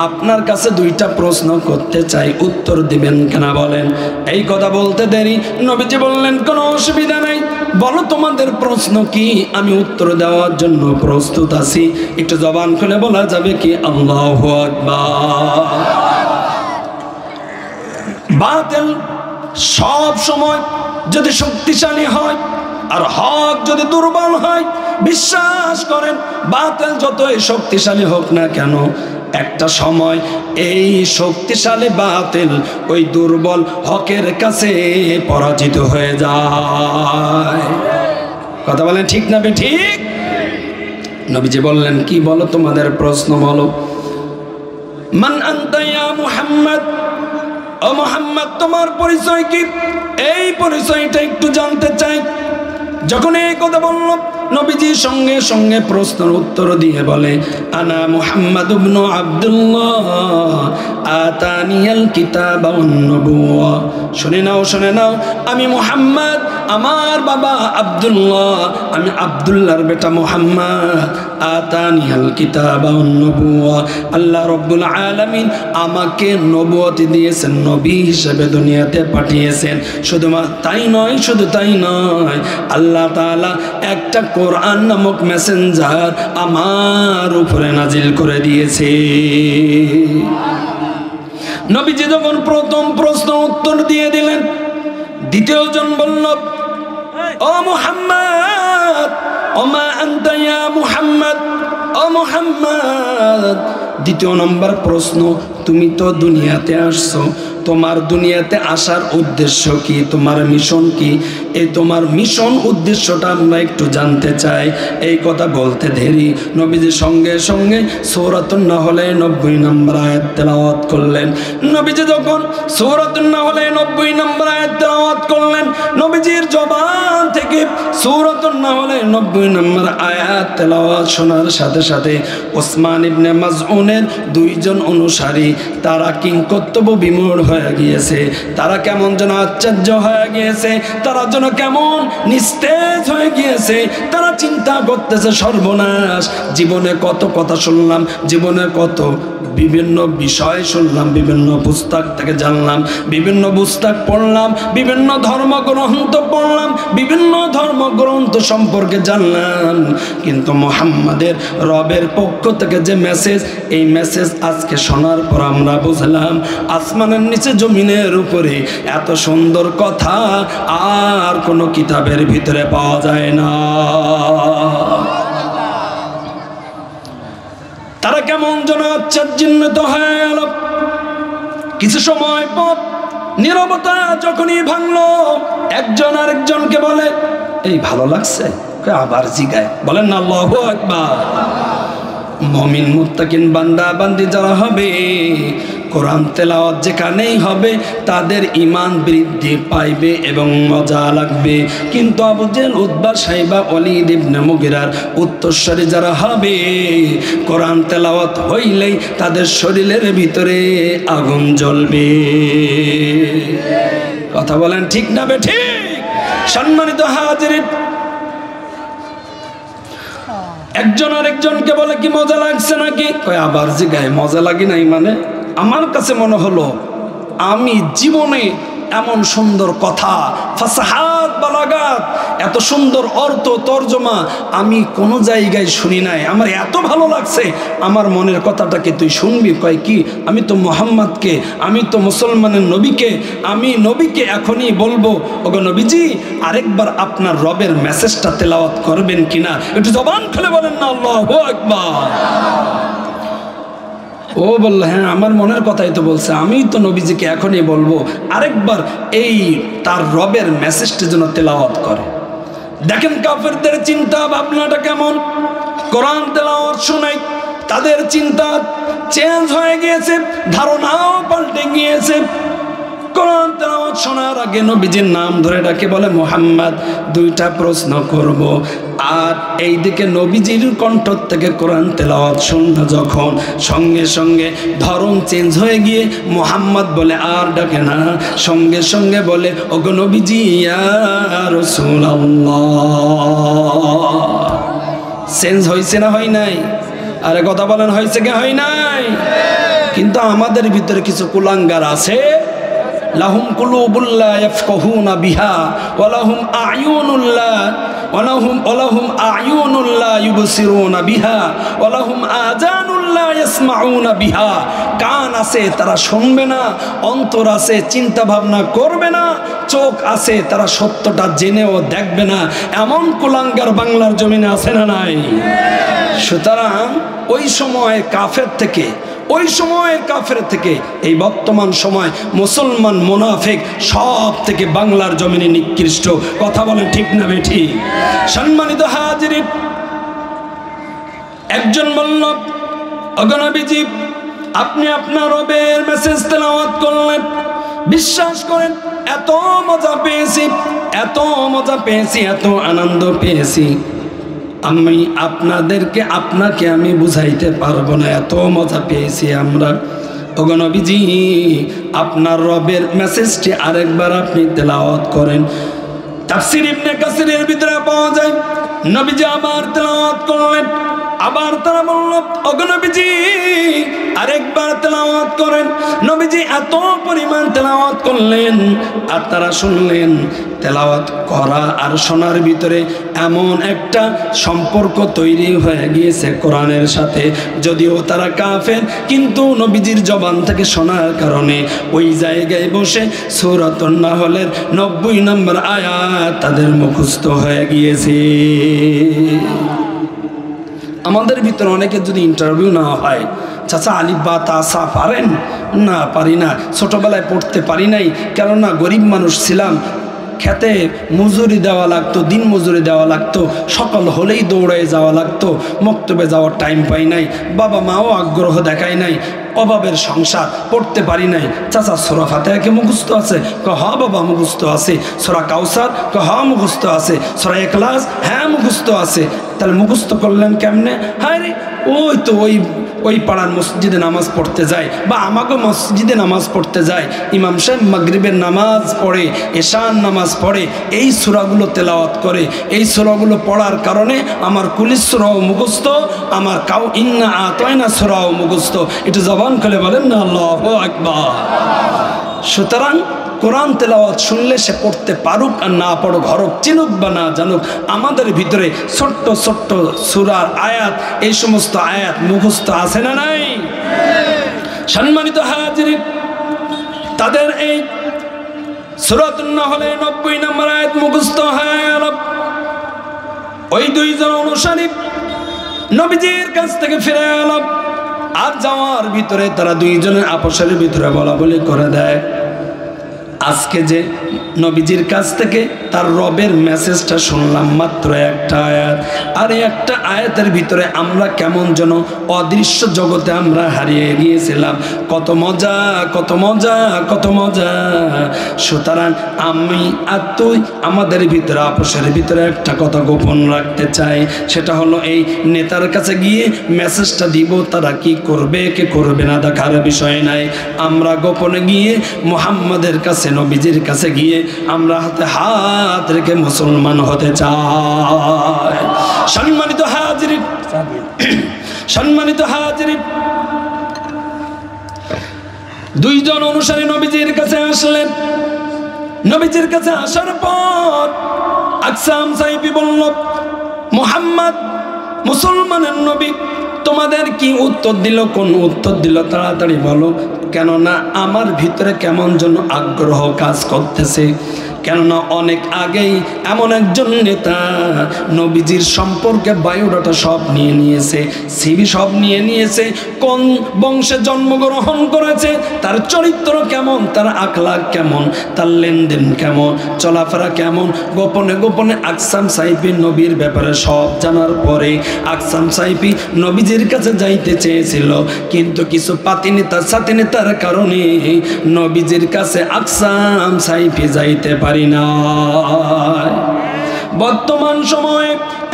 আপনার কাছে দুইটা প্রশ্ন করতে চাই, উত্তর দিবেন কিনা বলেন। এই কথা বলতে দেরি নবীজি বললেন, কোনো অসুবিধা নাই, বলো তোমাদের প্রশ্ন কি, আমি উত্তর দেওয়ার জন্য প্রস্তুত আছি। একটু জবান খুলে বলা যাবে কি আল্লাহু আকবার? বাতিল সব সময় যদি শক্তিশালী হয় আর হক যদি দুর্বল হয়, বিশ্বাস করেন বাতিল যতই শক্তিশালী হোক না কেন, একটা সময় এই শক্তিশালী বাতিল ওই দুর্বল হকের কাছে পরাজিত হয়ে যায়। কথা বলেন ঠিক না ঠিক? নবীজি বললেন, কি বলো তোমাদের প্রশ্ন বলো। মান আনতা ইয়া মুহাম্মদ, ও মুহাম্মদ তোমার পরিচয় কি? এই পরিচয়টা একটু জানতে চাই। যখন এই কথা বলল, নবীজি সঙ্গে সঙ্গে প্রশ্নের উত্তর দিয়ে বলে, আনা মুহাম্মদ ইবনু আব্দুল্লাহ আতানিয়াল কিতাব ওয়ান নবুওয়া। শুনে নাও, শুনে নাও, আমি মুহাম্মদ, আমার বাবা আব্দুল্লাহ, আমি আব্দুল্লাহর বেটা মুহাম্মদ। আতানিয়াল কিতাব ওয়ান নবুওয়া, আল্লাহ রাব্বুল আলামিন আমাকে নবুয়ত দিয়েছেন, নবী হিসেবে দুনিয়াতে পাঠিয়েছেন। শুধুমাত্র তাই নয়, শুধু তাই নয়, আল্লাহ তাআলা একটা কোরআন নামক মেসেঞ্জার আমার উপরে নাজিল করে দিয়েছে। নবীজি যখন প্রথম প্রশ্ন উত্তর দিয়ে দিলেন, দ্বিতীয় জন বলল, ও মুহাম্মদ, ওমা আনতা ইয়া মুহাম্মদ, ও মুহাম্মদ। দ্বিতীয় নম্বর প্রশ্ন, তুমি তো দুনিয়াতে আসছো, তোমার দুনিয়াতে আসার উদ্দেশ্য কি, তোমার মিশন কি? এই তোমার মিশন উদ্দেশ্যটা আমরা একটু জানতে চাই। এই কথা বলতে দেরি নবীজি সঙ্গে সঙ্গে সূরাতুন নাহলে 90 নম্বর আয়াত তেলাওয়াত করলেন। নবীজি যখন সূরাতুন নাহলে 90 নম্বর আয়াত তেলাওয়াত করলেন, নবীজির জবান থেকে সূরাতুন নাহলে 90 নম্বর আয়াত তেলাওয়াত শোনার সাথে সাথে ওসমান ইবনে মাজউনের দুইজন অনুসারী তারা কিংকর্তব্য বিমূঢ় হয়ে গিয়েছে, তারা কেমন যেন আশ্চর্য হয়ে গিয়েছে, তারা যেন কেমন নিস্তেজ হয়ে গিয়েছে। তারা চিন্তা করতেছে, সর্বনাশ, জীবনে কত কথা শুনলাম, জীবনে কত বিভিন্ন বিষয় শুনলাম, বিভিন্ন পুস্তক থেকে জানলাম, বিভিন্ন পুস্তক পড়লাম, বিভিন্ন ধর্মগ্রন্থ পড়লাম, বিভিন্ন ধর্মগ্রন্থ সম্পর্কে জানলাম, কিন্তু মুহাম্মাদের রবের পক্ষ থেকে যে মেসেজ, এই মেসেজ আজকে শোনার পর আমরা বুঝলাম আসমানের নিচে জমিনের উপরে এত সুন্দর কথা আর কোনো কিতাবের ভিতরে পাওয়া যায় না। তারা কেমন যেন আশ্চর্যান্বিত হয়ে গেল। কিছু সময় পর নীরবতা যখনই ভাঙলো, একজন আরেকজনকে বলে, এই ভালো লাগছে? আবার জিগায়, বলেন না আল্লাহু আকবার। মুমিন মুত্তাকিন বান্দা বান্দি যারা হবে, কোরআন তেলাওয়াত যেখানেই হবে তাদের ঈমান বৃদ্ধি পাইবে এবং মজা লাগবে। কিন্তু আবু জেহেল, উতবা, শাইবা, ওয়ালিদ ইবনে মুগিরার উত্তরসূরি যারা হবে, কোরআন তেলাওয়াত হইলেই তাদের শরীরের ভিতরে আগুন জ্বলবে। কথা বলেন ঠিক না বেঠিক? সম্মানিত হাজিরিন, একজন আরেকজনকে বলে, কি মজা লাগছে নাকি? কয় আবার জিগায়, মজা লাগি নাই মানে? আমার কাছে মনে হলো আমি জীবনে এমন সুন্দর কথা, ফাসাহাত, বালাগাত, এত সুন্দর অর্থ তর্জমা আমি কোনো জায়গায় শুনি নাই। আমার এত ভালো লাগছে, আমার মনের কথাটাকে তুই শুনবি? কয় কি? আমি তো মুহাম্মদকে, আমি তো মুসলমানের নবীকে, আমি নবীকে এখনই বলবো, ওগো নবীজি, আরেকবার আপনার রবের মেসেজটা তেলাওয়াত করবেন কিনা? একটু জবান খুলে বলেন না আল্লাহু আকবার। ও বলল, হ্যাঁ, আমার মনের কথাই তো বলছে, আমি তো নবীজিকে এখনই বলবো আরেকবার এই তার রবের মেসেজটা যেন তেলাওয়াত করে। দেখেন কাফেরদের চিন্তা ভাবনাটা কেমন। কোরআন তেলাওয়াত শুনে তাদের চিন্তা চেঞ্জ হয়ে গিয়েছে, ধারণাও পাল্টে গিয়েছে। কোরআন তেলাওয়াত শোনার আগে নবীজির নাম ধরে ডাকে, বলে মুহাম্মদ। দুইটা প্রশ্ন করব, আর এইদিকে নবীজির কণ্ঠ থেকে কোরআন তেলাওয়াত শুনলো যখন, সঙ্গে সঙ্গে ধরন চেঞ্জ হয়ে গিয়ে মুহাম্মদ বলে আর ডাকে না, সঙ্গে সঙ্গে বলে, ওগো নবীজি, ইয়া রাসূলুল্লাহ। চেঞ্জ হয়েছে না হয় নাই? আরে কথা বলেন, হয়েছে কি হয় নাই? কিন্তু আমাদের ভিতরে কিছু কুলাঙ্গার আছে, লাহুম কুলুবুল্লাহ ইয়াফকাহুনা বিহা ওয়া লাহুম আ'য়ুনুল্লাহ ওয়ালাহুম আ'য়ুনুল্লাহ ইউবসিরুনা বিহা ওয়া লাহুম আযানুল্লাহ ইয়াসমাউনা বিহা। কান আছে, তারা শুনবে না, অন্তর আছে, চিন্তা ভাবনা করবে না, চোখ আছে, তারা সত্যটা জেনেও দেখবে না। এমন কুলাঙ্গার বাংলার জমিনে আছে না নাই? সুতরাং ওই সময় কাফের থেকে, ওই সময়ের কাফের থেকে এই বর্তমান সময় মুসলমান মুনাফিক সব থেকে বাংলার জমিনে নিকৃষ্ট। কথা বলে ঠিক না বেঠিক? সম্মানিত হাজিরিন, একজন বলল, ওগো নবীজি, আপনি আপনার রবের মেসেজ তেলাওয়াত করলেন, বিশ্বাস করেন এত মজা পেয়েছি, এত মজা পেয়েছি, এত আনন্দ পেয়েছি, আমি আপনাকে আমি বুঝাইতে পারবো না, এত মজা পেয়েছি আমরা। ওগো নবীজি, আপনার রবের মেসেজটি আরেকবার আপনি তেলাওয়াত করেন। তাফসীর ইবনে কাসিরের ভিতরে পাওয়া যায়, নবীজি আবার তেলাওয়াত করলেন। আবার তারা বলল, ওগো নবীজি, আরেকবার তেলাওয়াত করেন। নবীজি এত পরিমাণ তেলাওয়াত করলেন, আর তারা শুনলেন। তেলাওয়াত করা আর শোনার ভিতরে এমন একটা সম্পর্ক তৈরি হয়ে গিয়েছে কোরআনের সাথে। যদিও তারা কাফের, কিন্তু নবীজির জবান থেকে শোনার কারণে ওই জায়গায় বসে সূরাতুন নাহলের 90 নম্বর আয়াত তাদের মুখস্থ হয়ে গিয়েছে। আমাদের ভিতরে অনেকে যদি ইন্টারভিউ না হয়, চাচা আলিফ বা তা সা পারেন? না, পারি না, ছোটবেলায় পড়তে পারি নাই, কেননা গরিব মানুষ ছিলাম। খেতে মজুরি দেওয়া লাগতো, দিন মজুরি দেওয়া লাগতো, সকাল হলেই দৌড়ে যাওয়া লাগতো, মক্তবে যাওয়ার টাইম পাই নাই, বাবা মাও আগ্রহ দেখায় নাই, অভাবের সংসার, পড়তে পারি নাই। চাচা সূরা ফাতিহা কি মুখস্থ আছে? হ বাবা মুখস্থ আছে। সূরা কাউসার? হ মুখস্থ আছে। সূরা ইখলাস? হ্যাঁ মুখস্থ আছে। তাহলে মুখস্থ করলেন কেমনে? হ্যাঁ রে ওই তো ওই পাড়ার মসজিদে নামাজ পড়তে যায়, বা আমাকে মসজিদে নামাজ পড়তে যায়, ইমাম সাহেব মাগরিবের নামাজ পড়ে, এশার নামাজ পড়ে, এই সূরাগুলো তেলাওয়াত করে। এই সূরাগুলো পড়ার কারণে আমার কুলিস সূরাও মুখস্থ, আমার কাউ ইন্না আতাইনা সূরাও মুখস্থ। এটা জবান খুলে বলেন না আল্লাহু আকবার। সুতরাং কোরআন তেলাওয়াত শুনলে সে পড়তে পারুক আর না পড়ুক, হরফ চিনুক বা না জানুক, আমাদের ভিতরে ছোট্ট ছোট্ট সূরার আয়াত, এই সমস্ত আয়াত মুখস্থ আছে না নাই? সম্মানিত হাজিরিন, তাদের এই সূরাতুন নাহলের 90 নম্বর আয়াত মুখস্থ হয়ে গেল। ওই দুইজন অনুসারী নবীজির কাছ থেকে ফিরে এল। আর যাওয়ার ভিতরে তারা দুইজনের আপসের ভিতরে বলা বলি করে দেয়, আজকে যে নবীজির কাছ থেকে তার রবের মেসেজটা শুনলাম মাত্র একটা আয়াত, আর এই একটা আয়াতের ভিতরে আমরা কেমন যেন অদৃশ্য জগতে আমরা হারিয়ে গিয়েছিলাম। কত মজা, কত মজা, কত মজা। সুতরাং আমি আর তুই আমাদের ভিতরে আপসের ভিতরে একটা কথা গোপন রাখতে চাই, সেটা হলো এই নেতার কাছে গিয়ে মেসেজটা দিব, তারা কি করবে কে করবে না দেখার বিষয় নাই। আমরা গোপনে গিয়ে মুহাম্মাদের কাছে, নবীজির কাছে গিয়ে আমরা হাতে হাত রেখে মুসলমান হতে চাই। সম্মানিত হাজিরিন, সম্মানিত হাজিরিন, দুইজন অনুসারী নবীজির কাছে আসলেন। নবীজির কাছে আসার পর আকসাম সাহিবী বলল, মুহাম্মদ মুসলমানের নবী, তোমাদের কি উত্তর দিল? কোন উত্তর দিল? তাড়াতাড়ি বলো, কেননা আমার ভিতরে কেমন যেন আগ্রহ কাজ করতেছে। কেননা অনেক আগেই এমন একজন নেতা নবীজির সম্পর্কে বায়োডাটা সব নিয়ে নিয়েছে, সিভি সব নিয়ে নিয়েছে, কোন বংশে জন্মগ্রহণ করেছে, তার চরিত্র কেমন, তার আখলাক কেমন, তার লেনদেন কেমন, চলাফেরা কেমন। গোপনে গোপনে আকসাম সাহিবী নবীর ব্যাপারে সব জানার পরে আকসাম সাহিবী নবীজির কাছে যাইতে চেয়েছিল, কিন্তু কিছু পাতি নেতা সাথী নেতার কারণে নবীজির কাছে আকসাম সাহিবী যাইতে পারে না। বর্তমান সময়ে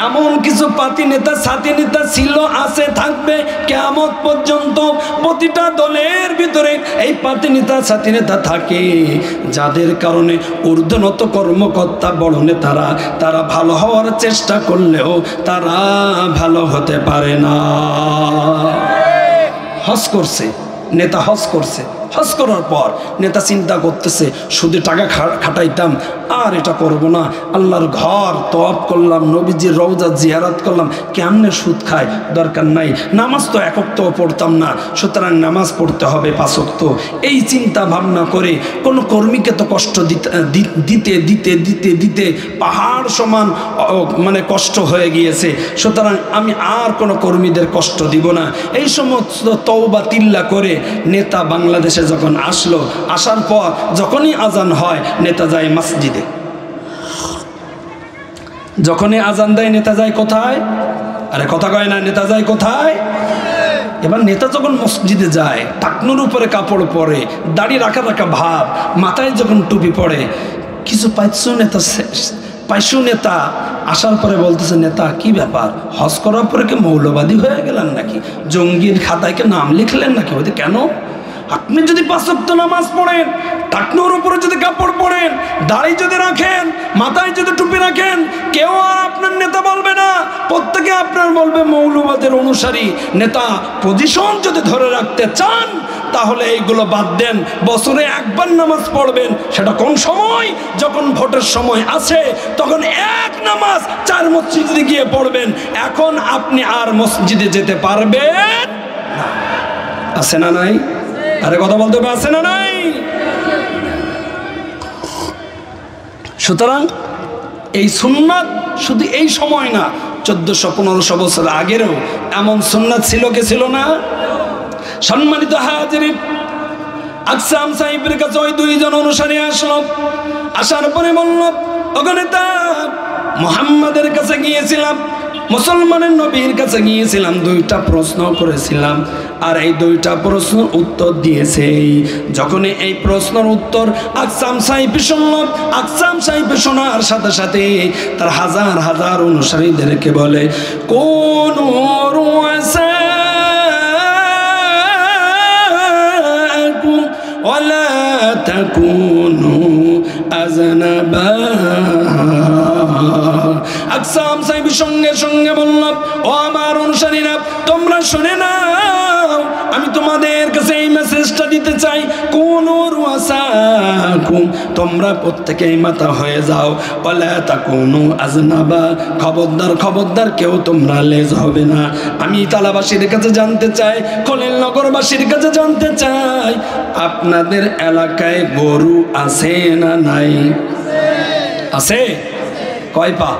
এমন কিছু পাতি নেতা সাথী নেতা ছিল, আছে, থাকবে কিয়ামত পর্যন্ত। প্রতিটা দলের ভিতরে এই পাতি নেতা সাথী নেতা থাকে, যাদের কারণে ঊর্ধ্বনত কর্মকর্তা বড় নেতারা তারা ভালো হওয়ার চেষ্টা করলেও তারা ভালো হতে পারে না। হজ করছে নেতা, হজ করছে, হজ করার পর নেতা চিন্তা করতেছে, শুধু টাকা খাটাইতাম আর এটা করব না, আল্লাহর ঘর তওয়াফ করলাম, নবীজির রওজা জিয়ারত করলাম, কেমনে সুদ খায়, দরকার নাই। নামাজ তো এক ওয়াক্ত পড়তাম না, সুতরাং নামাজ পড়তে হবে 5 ওয়াক্ত। এই চিন্তা ভাবনা করে কোনো কর্মীকে তো কষ্ট দিতে দিতে দিতে দিতে পাহাড় সমান মানে কষ্ট হয়ে গিয়েছে, সুতরাং আমি আর কোনো কর্মীদের কষ্ট দিব না। এই সমস্ত তওবা তিল্লা করে নেতা বাংলাদেশে যখন আসলো, আসার পর যখনই আজান হয় নেতা যায় মসজিদে। যখনই আজান দেয় নেতা যায় কোথায়? আরে কথা কয় না, নেতা যায় কোথায়? এবার নেতা যখন মসজিদে যায়, টাকনুর উপরে কাপড় পরে, দাড়ি রাখা রাখা ভাব, মাথায় যখন টুপি পরে, কিছু পাইছো নেতা? পাইছো নেতা? আসার পরে বলতেছে, নেতা কি ব্যাপার, হজ করার পরে কি মৌলবাদী হয়ে গেলেন নাকি? জঙ্গির খাতায় কি নাম লিখলেন নাকি? বলতে কেন? আপনি যদি 5 ওয়াক্ত নামাজ পড়েন, টাকনুর উপরে যদি কাপড় পরেন, দাড়ি যদি রাখেন, মাথায় যদি টুপি রাখেন, কেউ আর আপনার নেতা বলবে না, প্রত্যেকে আপনার বলবে মৌলবাদের অনুসারী। নেতা পজিশন যদি ধরে রাখতে চান তাহলে এইগুলো বাদ দেন, বছরে একবার নামাজ পড়বেন। সেটা কোন সময়? যখন ভোটের সময় আছে তখন এক নামাজ 4 মসজিদে গিয়ে পড়বেন। এখন আপনি আর মসজিদে যেতে পারবেন না। আছে না নাই? আরে কথা বলতে হবে, আছে না নাই? সুতরাং এই সুন্নাত শুধু এই সময় না, 1400-1500 বছর আগেরও এমন সুন্নাত ছিল কি ছিল না? সম্মানিত হাজিরিন, আকসাম সাহেবের কাছে ওই দুইজন অনুসারী আসলো। আসার পরে বলল, ওখানে তা মুহাম্মাদের কাছে গিয়েছিলাম, মুসলমানের নবীর কাছে গিয়েছিলাম, দুইটা প্রশ্ন করেছিলাম, আর এই দুইটা প্রশ্নের উত্তর দিয়েছে। যখন এই প্রশ্নের উত্তর আকসাম সাহেব শুনল, আকসাম সাহেব শোনার সাথে সাথে তার হাজার হাজার অনুসারীদেরকে বলে, কোন ওয়ালা তাকুনু আযনাবা। আকসাম সাহেব সঙ্গে সঙ্গে বলল, ও আমার অনুসারীরা, তোমরা শুনে নাও, আমি তোমাদের কাছে এই মেসেজটা দিতে চাই, কোন রুয়াসাকুম, তোমরা প্রত্যেকেই মাথা হয়ে যাও, ওয়ালা তাকুনু আযনাবা, খবরদার খবরদার কেউ তোমরা লেজ হবে না। আমি তালাবাসীর কাছে জানতে চাই, খলিল নগরবাসীর কাছে জানতে চাই, আপনাদের এলাকায় গরু আছে না নাই? আছে। কয় পা?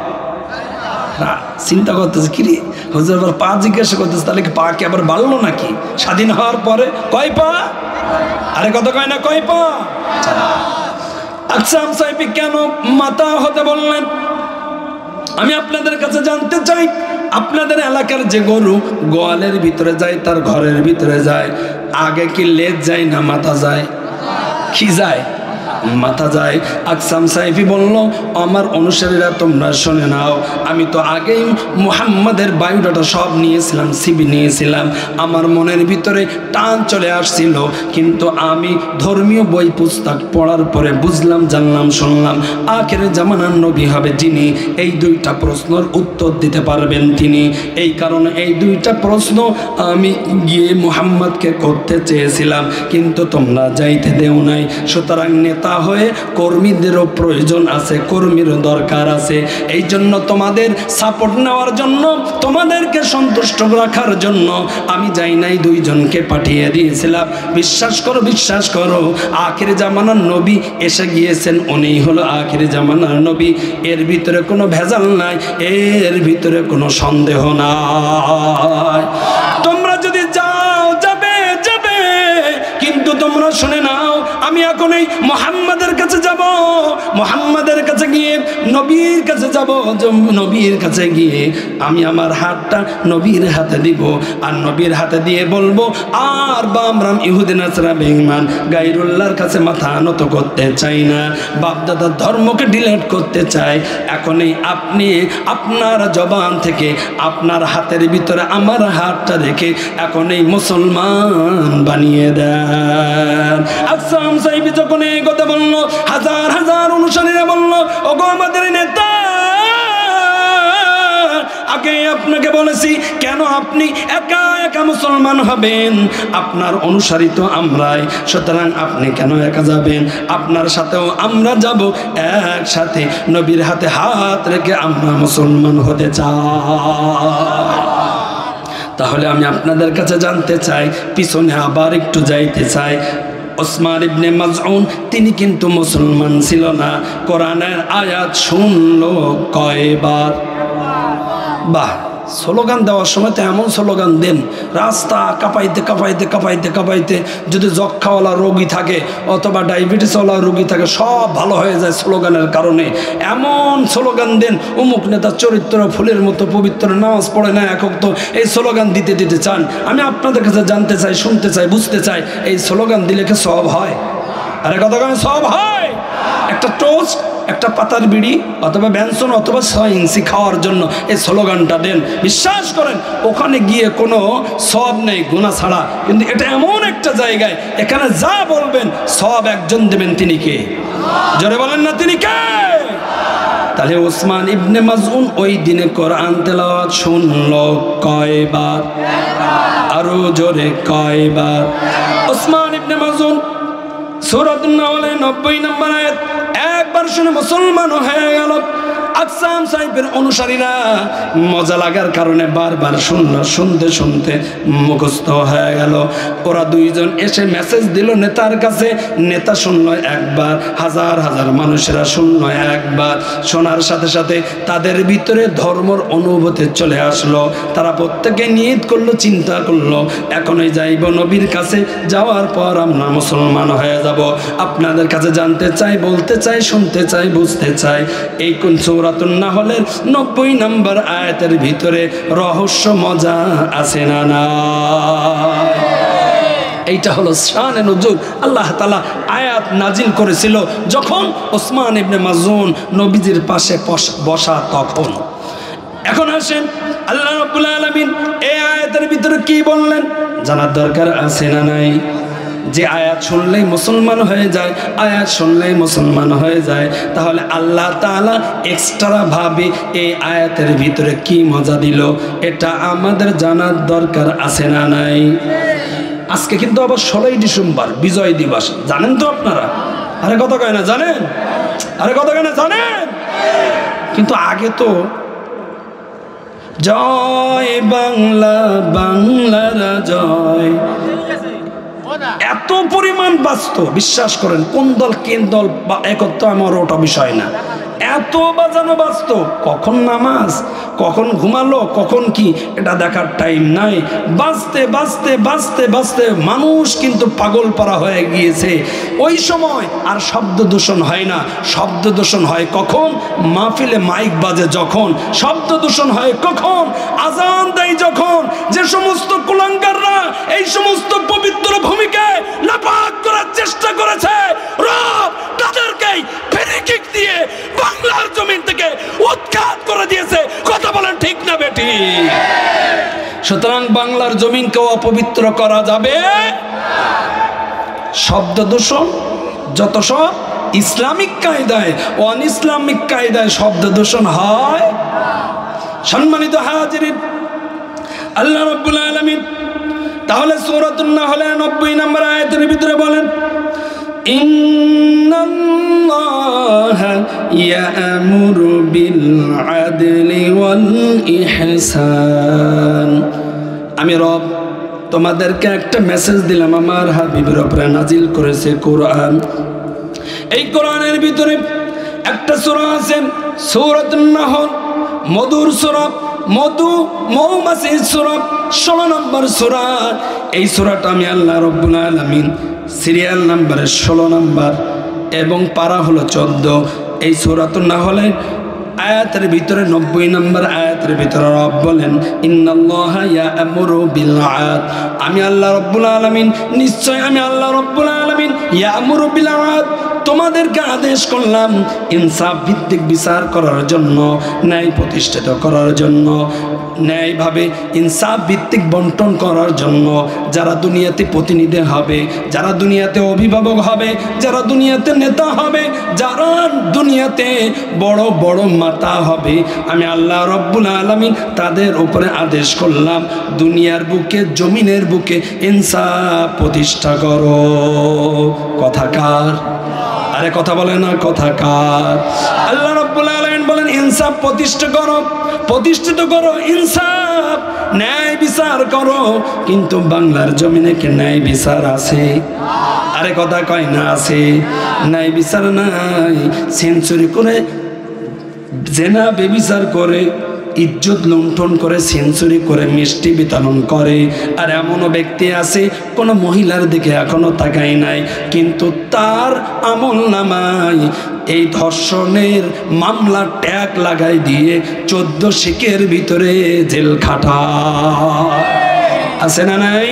চিন্তা করতেছে, কিরে হুজুর আবার পা জিজ্ঞাসা করতেছে, তাহলে কি পা কি আবার বাড়লো নাকি স্বাধীন হওয়ার পরে? কয় পা? আরে কত কয় না, কয় পা? আকসাম সাহেব কেন মাথা হতে বললেন? আমি আপনাদের কাছে জানতে চাই, আপনাদের এলাকার যে গরু গোয়ালের ভিতরে যায়, তার ঘরের ভিতরে যায়, আগে কি লেজ যায় না মাথা যায়? কি যায়? মাথা যায়। আকসাম সাহেবী বলল, আমার অনুসারীরা তোমরা শুনে নাও, আমি তো আগেই মুহাম্মাদের বায়োডাটা সব নিয়েছিলাম, সিবি নিয়েছিলাম, আমার মনের ভিতরে টান চলে আসছিল, কিন্তু আমি ধর্মীয় বই পুস্তক পড়ার পরে বুঝলাম, জানলাম, শুনলাম আখেরে জামানার নবী হবে যিনি, এই দুইটা প্রশ্নের উত্তর দিতে পারবেন তিনি। এই কারণে এই দুইটা প্রশ্ন আমি গিয়ে মুহাম্মদকে করতে চেয়েছিলাম, কিন্তু তোমরা যাইতে দেও নাই। সুতরাং নেতা হয়ে কর্মীদেরও প্রয়োজন আছে, কর্মীরও দরকার আছে। এই জন্য তোমাদের সাপোর্ট নেওয়ার জন্য, তোমাদেরকে সন্তুষ্ট রাখার জন্য আমি যাই নাই, দুইজনকে পাঠিয়ে দিয়েছিলাম। বিশ্বাস করো, বিশ্বাস করো, আখিরি জামানার নবী এসে গিয়েছেন, উনিই হলো আখিরি জামানার নবী। এর ভিতরে কোনো ভেজাল নাই, এর ভিতরে কোনো সন্দেহ নাই। তোমরা যদি যাও, যাবে যাবে, কিন্তু তোমরা শুনে নাও, আমি এখন এই মুহাম্মাদের কাছে যাব, মুহাম্মাদের কাছে গিয়ে নবীর কাছে যাব, নবীর কাছে গিয়ে আমি আমার হাতটা নবীর হাতে দিব, আর নবীর হাতে দিয়ে বলবো, আর বামরাম ইহুদি নাসরা বেঈমান গায়রুল্লাহর কাছে মাথা নত করতে চাই না, বাপদাদার ধর্মকে ডিলিট করতে চাই। এখনই আপনি আপনার জবান থেকে আপনার হাতের ভিতরে আমার হাতটা রেখে এখনই মুসলমান বানিয়ে দেন। আকসাম সাহেব যখন এই কথা বলল, হাজার হাজার অনুসারীরা বলল, ওগো আমাদের নেতা, আগে আপনাকে বলেছি, কেন আপনি একা একা মুসলমান হবেন? আপনার অনুসারী তো আমরাই, সুতরাং আপনি কেন একা যাবেন? আপনার সাথেও আমরা যাব, একসাথে নবীর হাতে হাত রেখে আমরা মুসলমান হতে চাই। তাহলে আমি আপনাদের কাছে জানতে চাই, পিছনে আবার একটু যাইতে চাই। ওসমান ইবনে মাজউন তিনি কিন্তু মুসলমান ছিল না, কোরআনের আয়াত শুনলো কয়বার? বাহ, স্লোগান দেওয়ার সময় তো এমন স্লোগান দেন, রাস্তা কাঁপাইতে কাঁপাইতে কাঁপাইতে কাঁপাইতে, যদি যক্ষাওয়ালা রোগী থাকে অথবা ডায়াবেটিসওয়ালা রোগী থাকে, সব ভালো হয়ে যায় স্লোগানের কারণে। এমন স্লোগান দেন, অমুক নেতার চরিত্র ফুলের মতো পবিত্র, নামাজ পড়ে না একক, তো এই স্লোগান দিতে দিতে চান। আমি আপনাদের কাছে জানতে চাই, শুনতে চাই, বুঝতে চাই, এই স্লোগান দিলে কি সব হয়? আরে কথা কেন সব হয়? একটা টোস্ট, একটা পাতার বিড়ি অথবা ব্যঞ্জন অথবা 6 ইঞ্চি খাওয়ার জন্য এই স্লোগানটা দেন, বিশ্বাস করেন ওখানে গিয়ে কোনো সব নেই, গুনাহ ছাড়া। কিন্তু এটা এমন একটা জায়গায়, এখানে যা বলবেন সব একজন দেবেন, তিনি কে? জোরে বলেন না, তিনি কে? তাহলে ওসমান ইবনে মাজউন ওই দিনে কোরআন তেলাওয়াত শুনলো কয়বার? আরো জোরে কয়বার? ওসমান ইবনে মাজউন সূরাতুন নাহলে 90 নম্বর আয়াত একবার শুনে মুসলমান হয়ে গেল। আকসাম সাহেবের অনুসারীরা মজা লাগার কারণে বারবার শুনতে শুনতে মুখস্থ হয়ে গেল। ওরা দুইজন এসে মেসেজ দিল নেতার কাছে, নেতা শুনল একবার, হাজার হাজার মানুষেরা শুনল একবার। শোনার সাথে সাথে তাদের ভিতরে ধর্মর অনুভূতি চলে আসলো। তারা প্রত্যেকে নিয়ত করলো, চিন্তা করলো, এখনই যাইব নবীর কাছে, যাওয়ার পর আমরা মুসলমান হয়ে যাব। আপনাদের কাছে জানতে চাই, বলতে চাই, শুনতে চাই, বুঝতে চাই, এই কোন সূরাতুন নাহলের 90 নম্বর আয়াতের ভিতরে রহস্য মজা আছে না না? এইটা হলো শানে নুজুল। আল্লাহ তাআলা আয়াত নাজিল করেছিল যখন ওসমান ইবনে মাজুন নবীজির পাশে বসা তখন। এখন আসেন আল্লাহ রাব্বুল আলামিন এই আয়াতের ভিতরে কি বললেন জানার দরকার আছে না নাই? যে আয়াত শুনলেই মুসলমান হয়ে যায়, আয়াত শুনলেই মুসলমান হয়ে যায়, তাহলে আল্লাহ তাআলা এক্সট্রা ভাবে এই আয়াতের ভিতরে কি মজা দিল এটা আমাদের জানার দরকার আছে না নাই? আজকে কিন্তু আবার 16ই ডিসেম্বর বিজয় দিবস, জানেন তো আপনারা? আরে কথা কয় না জানেন? আরে কথা কয় না জানেন? কিন্তু আগে তো জয় বাংলা, বাংলার জয়, এত পরিমাণ বাজত, বিশ্বাস করেন কোন দল কেন দল বা একত্র আমার ওটা বিষয় না, এত বাজানো বাজত। কখন নামাজ, কখন ঘুমালো, কখন কি এটা দেখার টাইম নাই। বাজতে বাজতে বাজতে বাজতে মানুষ কিন্তু পাগল পারা হয়ে গিয়েছে। ওই সময় আর শব্দ দূষণ হয় না। শব্দ দূষণ হয় কখন? মাহফিলে মাইক বাজে যখন। শব্দ দূষণ হয় কখন? আজান দেয় যখন। যে সমস্ত কুলাঙ্গাররা এই সমস্ত পবিত্র ভূমিকে নাপাক করার চেষ্টা করেছে, রব তাদেরকেই ফেরি কিক দিয়ে বাংলার জমিন থেকে উৎখাত করে দিয়েছে। কথা বলেন ঠিক না বেটি? সুতরাং বাংলার জমিনকেও অপবিত্র করা যাবে। শব্দ দূষণ যত সব ইসলামিক কায়দায়, অন ইসলামিক কায়দায় শব্দ দূষণ হয়। সম্মানিত হাজিরিন, আল্লাহ রাব্বুল আলামিন তাহলে সূরাতুন নাহলের 90 নম্বর আয়াতের ভিতরে বলেন, ইন্নাল্লাহা ইয়া'মুরু বিল আদলি ওয়াল ইহসান। আমি রব তোমাদেরকে একটা মেসেজ দিলাম, আমার হাবিবের উপরে নাজিল করেছে কোরআন। এই কোরআনের ভিতরে একটা সূরা আছে সূরাতুন নাহল, মধুর সূরা, মৌমাছির সূরা, 16 নম্বর সূরা। এই সূরাটা আমি আল্লাহ রাব্বুল আলামিন সিরিয়াল নাম্বারের 16 নম্বর এবং পারা হলো 14। এই সূরাতুন নাহলের আয়াতের ভিতরে 90 নম্বর আয়াতের ভিতরে রব বলেন, ইন্নাল্লাহা ইয়া'মুরু বিল আদল। আমি আল্লাহ রাব্বুল আলামিন, নিশ্চয় আমি আল্লাহ রাব্বুল আলামিন ইয়া'মুরু বিল আদল, তোমাদেরকে আদেশ করলাম ইনসাফ ভিত্তিক বিচার করার জন্য, ন্যায় প্রতিষ্ঠিত করার জন্য, ন্যায়ভাবে ইনসাফ ভিত্তিক বন্টন করার জন্য। যারা দুনিয়াতে প্রতিনিধি হবে, যারা দুনিয়াতে অভিভাবক হবে, যারা দুনিয়াতে নেতা হবে, যারা দুনিয়াতে বড় বড় মাতা হবে, আমি আল্লাহ রাব্বুল আলামিন তাদের উপরে আদেশ করলাম দুনিয়ার বুকে, জমিনের বুকে ইনসাফ প্রতিষ্ঠা করো। কথা কার? আরে কথা বলে না, কথা কার? আল্লাহ রাব্বুল আলামিন বলেন ইনসাফ প্রতিষ্ঠা করো, প্রতিষ্ঠিত করো, ইনসাফ ন্যায় বিচার করো। কিন্তু বাংলার জমিনে কি ন্যায় বিচার আছে? আরে কথা কয় না আছে? ন্যায় বিচার নাই। সেঞ্চুরি করে, জেনা বেবিচার করে, ইজ্জত লুণ্ঠন করে, সেঞ্চুরি করে মিষ্টি বিতরণ করে। আর এমনও ব্যক্তি আছে কোনো মহিলার দিকে এখনো তাকায় নাই, কিন্তু তার আমল নামায় এই ধর্ষণের মামলা ট্যাগ লাগাই দিয়ে 14 শিকের ভিতরে জেল খাটা আছে না নাই?